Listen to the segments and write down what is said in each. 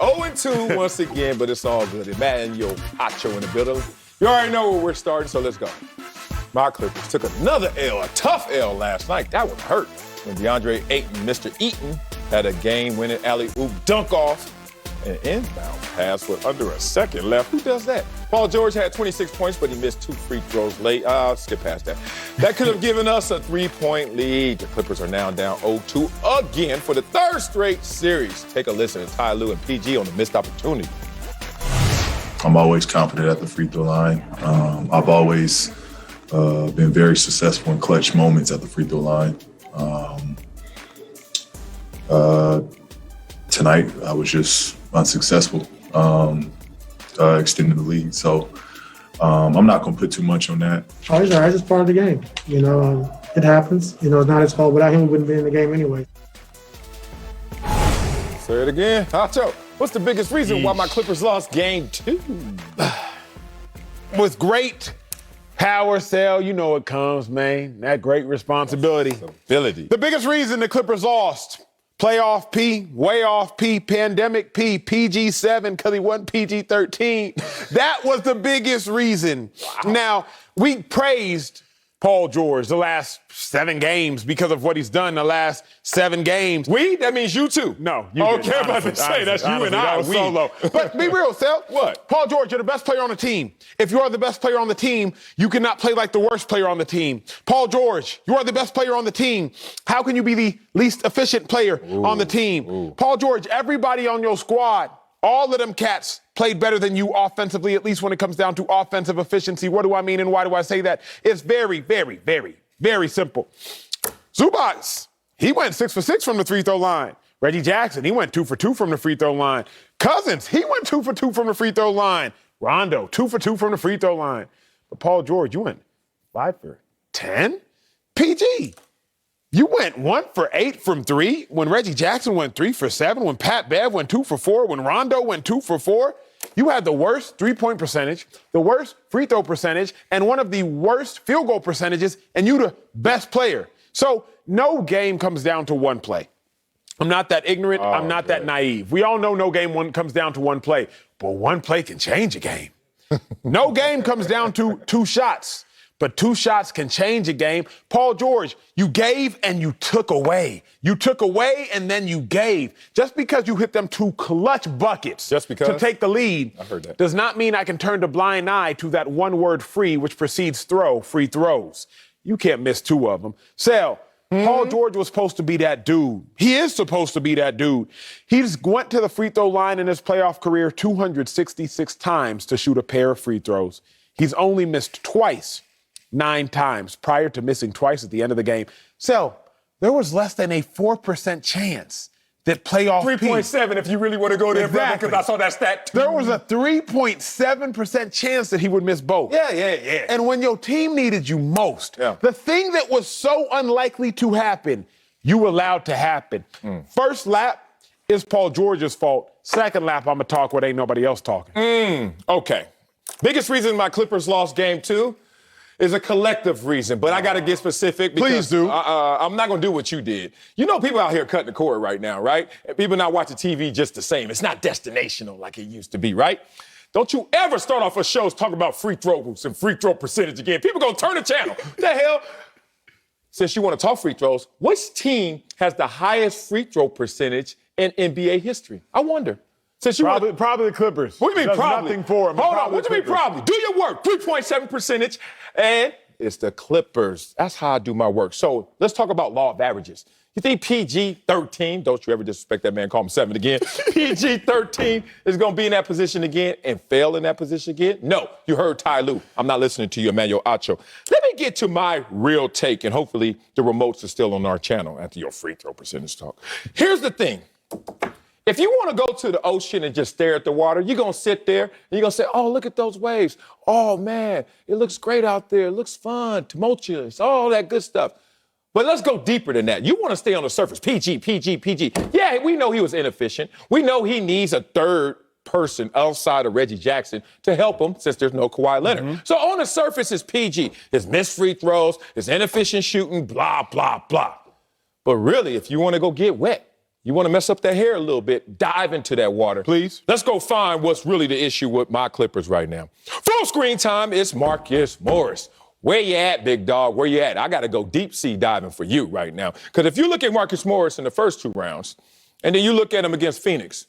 0-2 once again, but it's all good. Emmanuel Acho in the building. You already know where we're starting, so let's go. My Clippers took another L, a tough L last night. That would hurt when DeAndre Ayton, Mr. Eaton, had a game-winning alley-oop dunk-off and inbound pass with under a second left. Who does that? Paul George had 26 points, but he missed 2 free throws late. Skip past that. That could have given us a 3-point lead. The Clippers are now down 0-2 again for the third straight series. Take a listen to Ty Lue and PG on the missed opportunity. I'm always confident at the free throw line. I've always been very successful in clutch moments at the free throw line. Tonight, I was just unsuccessful extending the lead. So I'm not going to put too much on that. Oh, he's all right. It's part of the game. It happens. It's not his fault. Without him, we wouldn't be in the game anyway. Say it again. Hacho, what's the biggest reason why my Clippers lost game 2? With great power, Sal, you know it comes, man. That great responsibility. The biggest reason the Clippers lost, playoff P, way off P, pandemic P, PG-7 because he wasn't PG-13. That was the biggest reason. Wow. Now, we praised Paul George the last 7 games because of what he's done the last 7 games. We? That means you too. No. You okay, I'm about to say, that's you and I. That was solo. But be real, Sal. What? Paul George, you're the best player on the team. If you are the best player on the team, you cannot play like the worst player on the team. Paul George, you are the best player on the team. How can you be the least efficient player on the team? Paul George, everybody on your squad, all of them cats played better than you offensively, at least when it comes down to offensive efficiency. What do I mean and why do I say that? It's very, very, very, very simple. Zubac, he went 6 for 6 from the free throw line. Reggie Jackson, he went 2 for 2 from the free throw line. Cousins, he went 2 for 2 from the free throw line. Rondo, 2 for 2 from the free throw line. But Paul George, you went 5 for 10? PG, you went 1 for 8 from 3 when Reggie Jackson went 3 for 7, when Pat Bev went 2 for 4, when Rondo went 2 for 4. You had the worst three-point percentage, the worst free throw percentage, and one of the worst field goal percentages, and you the best player. So no game comes down to one play. I'm not that ignorant. I'm not that naive. We all know no game comes down to one play, but one play can change a game. No game comes down to 2 shots. But 2 shots can change a game. Paul George, you gave and you took away. You took away and then you gave. Just because you hit them 2 clutch buckets to take the lead does not mean I can turn a blind eye to that one word free, which precedes free throws. You can't miss 2 of them. Sal, Paul George was supposed to be that dude. He is supposed to be that dude. He's went to the free throw line in his playoff career 266 times to shoot a pair of free throws. He's only missed twice. 9 times prior to missing twice at the end of the game. So there was less than a 4% chance that playoff 3.7 if you really want to go there, exactly. Because I saw that stat too. There was a 3.7% chance that he would miss both. Yeah. And when your team needed you most, the thing that was so unlikely to happen, you allowed to happen. First lap is Paul George's fault. Second lap, I'm going to talk what ain't nobody else talking. Okay. Biggest reason my Clippers lost game 2 is a collective reason, but I got to get specific because please do. I'm not going to do what you did. You know, people out here cutting the cord right now, right? People not watching TV just the same. It's not destinational like it used to be, right? Don't you ever start off a show talking about free throws and free throw percentage again. People going to turn the channel. What the hell? Since you want to talk free throws, which team has the highest free throw percentage in NBA history? I wonder. Since you probably the Clippers. What do you mean probably? Nothing for him. Hold on. What do you mean probably? Do your work. 3.7 percentage. And it's the Clippers. That's how I do my work. So let's talk about law of averages. You think PG-13, don't you ever disrespect that man, call him 7 again, PG-13 is going to be in that position again and fail in that position again? No. You heard Ty Lue. I'm not listening to you, Emmanuel Acho. Let me get to my real take, and hopefully the remotes are still on our channel after your free throw percentage talk. Here's the thing. If you want to go to the ocean and just stare at the water, you're going to sit there and you're going to say, oh, look at those waves. Oh, man, it looks great out there. It looks fun, tumultuous, all that good stuff. But let's go deeper than that. You want to stay on the surface. PG. Yeah, we know he was inefficient. We know he needs a third person outside of Reggie Jackson to help him since there's no Kawhi Leonard. So on the surface, it's PG. His missed free throws, his inefficient shooting, blah, blah, blah. But really, if you want to go get wet, You want to mess up that hair a little bit, dive into that water. Please. Let's go find what's really the issue with my Clippers right now. Full screen time, it's Marcus Morris. Where you at, big dog? Where you at? I got to go deep sea diving for you right now. Because if you look at Marcus Morris in the first 2 rounds, and then you look at him against Phoenix,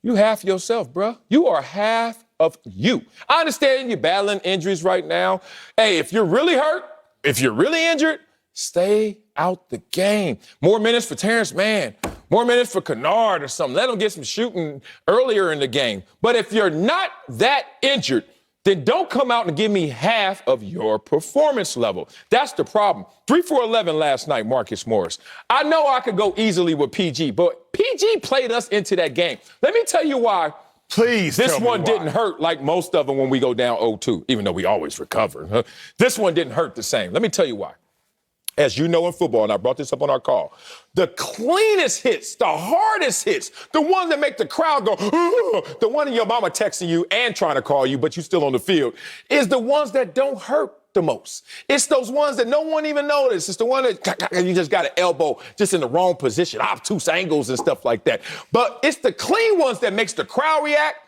you half yourself, bruh. You are half of you. I understand you're battling injuries right now. Hey, if you're really hurt, if you're really injured, stay out the game. More minutes for Terrence Mann. More minutes for Kennard or something. Let him get some shooting earlier in the game. But if you're not that injured, then don't come out and give me half of your performance level. That's the problem. 3 for 11 last night, Marcus Morris. I know I could go easily with PG, but PG played us into that game. Let me tell you why. Please. This one didn't hurt like most of them when we go down 0-2, even though we always recover. This one didn't hurt the same. Let me tell you why. As you know in football, and I brought this up on our call, the cleanest hits, the hardest hits, the ones that make the crowd go, ugh, the one in your mama texting you and trying to call you, but you still on the field, is the ones that don't hurt the most. It's those ones that no one even noticed. It's the one that you just got an elbow just in the wrong position, obtuse angles and stuff like that. But it's the clean ones that makes the crowd react,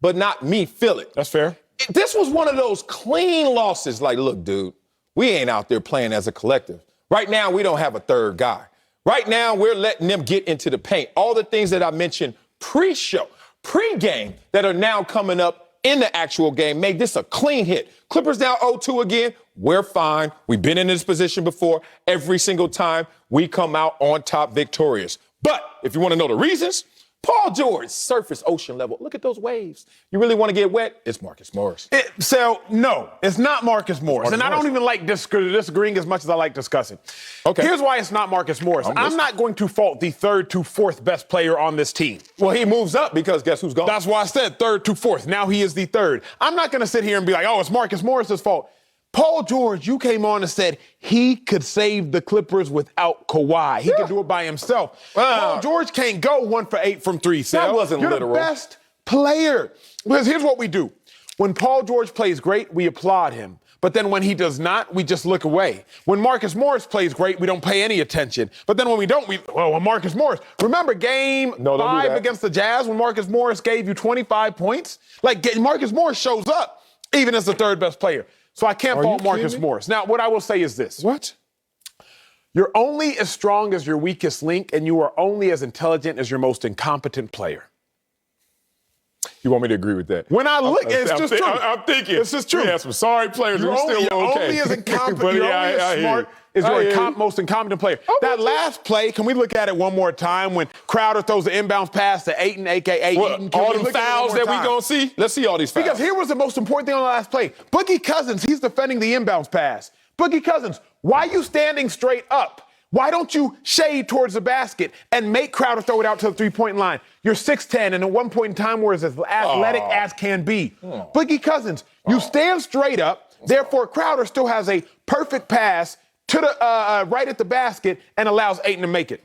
but not me feel it. That's fair. This was one of those clean losses. Like, look, dude, we ain't out there playing as a collective. Right now, we don't have a third guy. Right now, we're letting them get into the paint. All the things that I mentioned pre-show, pre-game that are now coming up in the actual game made this a clean hit. Clippers now 0-2 again. We're fine. We've been in this position before. Every single time we come out on top victorious. But if you want to know the reasons, Paul George, surface ocean level. Look at those waves. You really want to get wet? It's Marcus Morris. No, it's not Marcus Morris. Marcus I don't Morris. even like disagreeing as much as I like discussing. Okay. Here's why it's not Marcus Morris. I'm not going to fault the 3rd to 4th best player on this team. Well, he moves up because guess who's gone? That's why I said 3rd to 4th. Now he is the 3rd. I'm not going to sit here and be like, oh, it's Marcus Morris's fault. Paul George, you came on and said he could save the Clippers without Kawhi. He could do it by himself. Paul George can't go 1 for 8 from 3, Sal. That wasn't You're literal. the best player. Because here's what we do. When Paul George plays great, we applaud him. But then when he does not, we just look away. When Marcus Morris plays great, we don't pay any attention. But then when we don't, when Marcus Morris. Remember game 5 against the Jazz when Marcus Morris gave you 25 points? Like, Marcus Morris shows up even as the 3rd best player. So I can't fault Marcus Morris. Now, what I will say is this. What? You're only as strong as your weakest link, and you are only as intelligent as your most incompetent player. You want me to agree with that? When I look, it's just true. I'm thinking. It's just true. We have some sorry players. You're only as incompetent. You're only as smart as your most incompetent player. That last play, can we look at it one more time when Crowder throws the inbounds pass to Ayton, a.k.a. Eaton? All them fouls that we going to see? Let's see all these fouls. Because here was the most important thing on the last play. Boogie Cousins, he's defending the inbounds pass. Boogie Cousins, why are you standing straight up? Why don't you shade towards the basket and make Crowder throw it out to the three-point line? You're 6'10", and at one point in time were as athletic as can be. Boogie Cousins, you stand straight up, therefore Crowder still has a perfect pass to the right at the basket and allows Ayton to make it.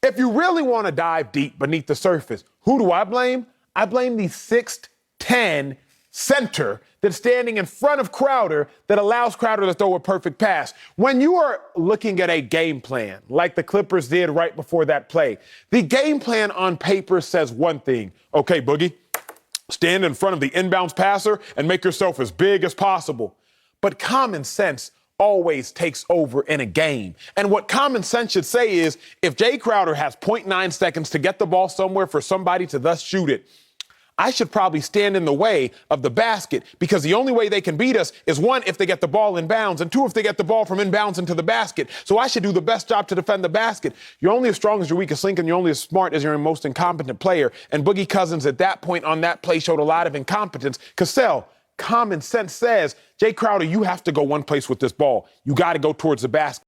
If you really want to dive deep beneath the surface, who do I blame? I blame the 6'10" center that's standing in front of Crowder that allows Crowder to throw a perfect pass. When you are looking at a game plan, like the Clippers did right before that play, the game plan on paper says one thing. Okay, Boogie, stand in front of the inbounds passer and make yourself as big as possible. But common sense always takes over in a game. And what common sense should say is, if Jay Crowder has 0.9 seconds to get the ball somewhere for somebody to thus shoot it, I should probably stand in the way of the basket, because the only way they can beat us is, 1, if they get the ball inbounds, and 2, if they get the ball from inbounds into the basket. So I should do the best job to defend the basket. You're only as strong as your weakest link, and you're only as smart as your most incompetent player. And Boogie Cousins at that point on that play showed a lot of incompetence. Cassell, common sense says, Jay Crowder, you have to go one place with this ball. You got to go towards the basket.